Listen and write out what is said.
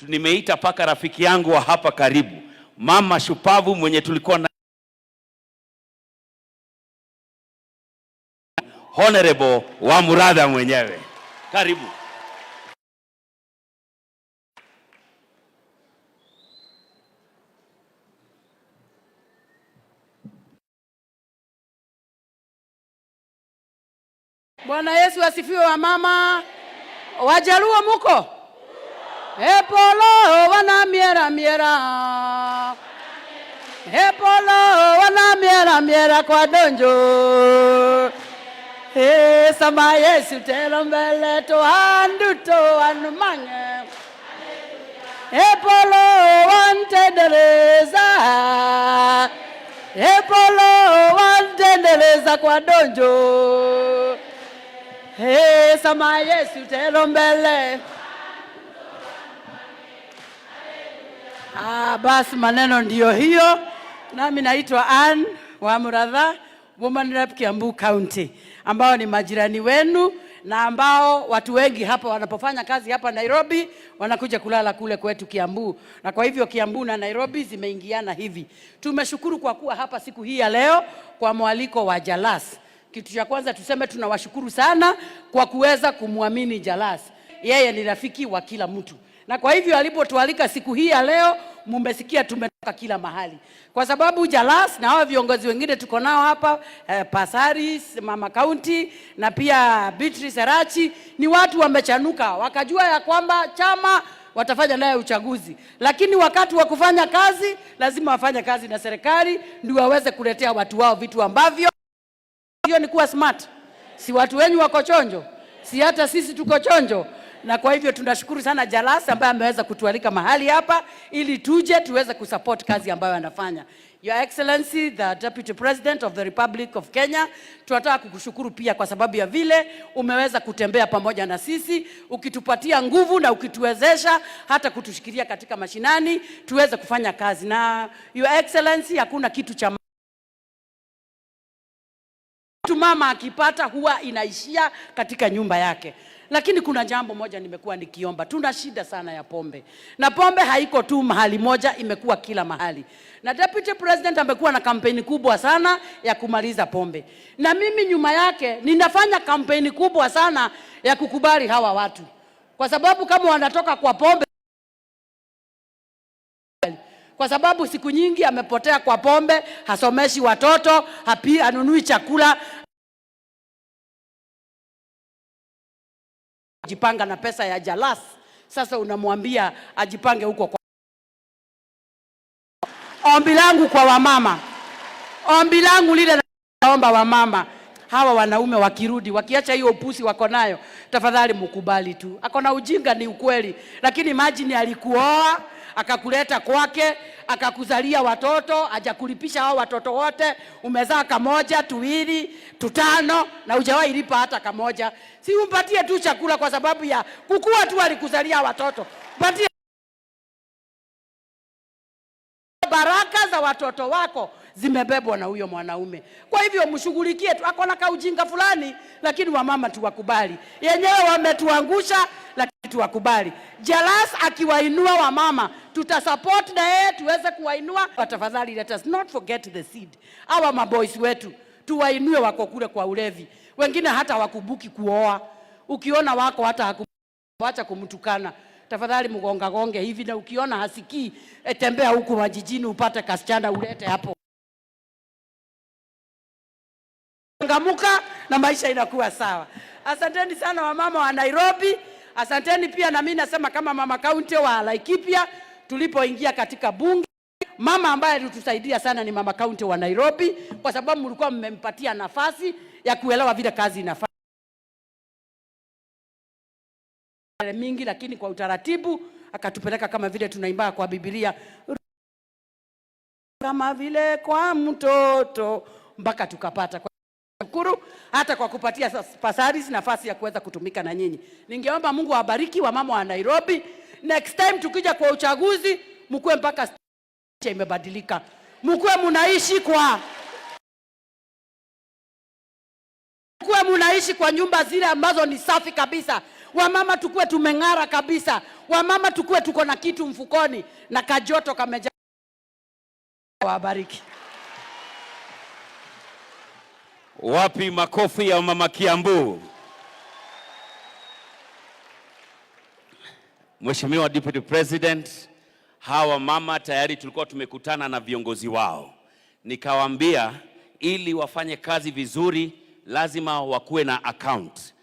nimeita paka rafiki yangu wa hapa karibu, mama shupavu mwenye tulikuwa na Honorable Wamuratha mwenyewe. Karibu. Bwana Yesu asifiwe wa mama. Wajaluo muko? Hepolo wana miera miera. Hepolo wana miera miera kwa donjo. Sama Yesu telo mbele to anduto anumange. Hepolo wantendeleza. Hepolo wantendeleza kwa donjo. Sama Yesu telo mbele. Basi maneno ndiyo hiyo. Nami naitwa Ann Wamuratha, Woman Rep Kiambu County, ambao ni majirani wenu na ambao watu wengi hapa wanapofanya kazi hapa Nairobi wanakuja kulala kule kwetu Kiambu, na kwa hivyo Kiambu na Nairobi zimeingiana hivi. Tumeshukuru kwa kuwa hapa siku hii ya leo kwa mwaliko wa Jalas. Kitu cha kwanza tuseme tunawashukuru sana kwa kuweza kumwamini Jalas. Yeye ni rafiki wa kila mtu. Na kwa hivyo alipotualika siku hii ya leo, mmesikia tumetoka kila mahali. Kwa sababu Jalas na hao viongozi wengine tuko nao hapa, Pasaris, Mama County na pia Beatrice Arachi, ni watu wamechanuka, wakajua ya kwamba chama watafanya naye uchaguzi. Lakini wakati wa kufanya kazi, lazima wafanye kazi na serikali, ndio waweze kuletea watu wao vitu ambavyo. Hiyo ni kuwa smart. Si watu wenyu wako chonjo? Si hata sisi tuko chonjo? Na kwa hivyo tunashukuru sana Jalas ambaye ameweza kutualika mahali hapa ili tuje tuweze kusupport kazi ambayo anafanya. Your Excellency, the Deputy President of the Republic of Kenya, tunataka kukushukuru pia kwa sababu ya vile umeweza kutembea pamoja na sisi, ukitupatia nguvu na ukituwezesha hata kutushikilia katika mashinani tuweze kufanya kazi. Na Your Excellency, hakuna kitu cha mama akipata huwa inaishia katika nyumba yake. Lakini kuna jambo moja nimekuwa nikiomba. Tuna shida sana ya pombe. Na pombe haiko tu mahali moja, imekuwa kila mahali. Na Deputy President amekuwa na kampeni kubwa sana ya kumaliza pombe. Na mimi nyuma yake ninafanya kampeni kubwa sana ya kukubali hawa watu. Kwa sababu kama wanatoka kwa pombe, kwa sababu siku nyingi amepotea kwa pombe, hasomeshi watoto, anunui chakula, jipanga na pesa ya Jalas. Sasa unamwambia ajipange huko kwa. Ombi langu kwa wamama, ombi langu lile naomba wamama, hawa wanaume wakirudi, wakiacha hiyo upusi wako nayo, tafadhali mkubali tu. Akona ujinga ni ukweli, lakini imagine alikuoa, akakuleta kwake, akakuzalia watoto, hajakulipisha hao watoto wote, umezaa kamoja, tuwili, tutano na hujawahi lipa hata kamoja. Si umpatie tu chakula kwa sababu ya kukua tu alikuzalia watoto. Patie baraka za watoto wako zimebebwa na huyo mwanaume. Kwa hivyo mshughulikie tu. Akona kaujinga fulani, lakini wamama tuwakubali. Yenyewe wametuangusha, lakini tuwakubali. Jalas akiwainua wamama, tutasupport na yeye tuweze kuwainua. Tafadhali let us not forget the seed. Hawa maboys wetu tuwainue, wako kule kwa ulevi. Wengine hata wakubuki kuoa. Ukiona wako hata hakuacha kumtukana, tafadhali mgonga gonge hivi, na ukiona hasikii, tembea huku majijini upate kasichana ulete hapo. Ngamuka na maisha inakuwa sawa. Asanteni sana wamama wa Nairobi. Asanteni pia na mimi nasema kama Mama County wa Laikipia tulipoingia katika bunge, mama ambaye alitusaidia sana ni Mama County wa Nairobi, kwa sababu mlikuwa mmempatia nafasi ya kuelewa vile kazi inafanya mingi, lakini kwa utaratibu akatupeleka kama vile tunaimba kwa Biblia, kama vile kwa mtoto, mpaka tukapata. Shukuru hata kwa kupatia Pasaris nafasi ya kuweza kutumika na nyinyi. Ningeomba Mungu awabariki wamama wa Nairobi. Next time tukija kwa uchaguzi, mkue mpaka imebadilika. Mkue munaishi kwa nyumba zile ambazo ni safi kabisa. Wamama tukue tumeng'ara kabisa. Wamama tukue tuko na kitu mfukoni na kajoto kameja. Wabariki. Wapi makofi ya mama Kiambu? Mheshimiwa Deputy President, hawa mama tayari tulikuwa tumekutana na viongozi wao. Nikawaambia ili wafanye kazi vizuri lazima wakuwe na account.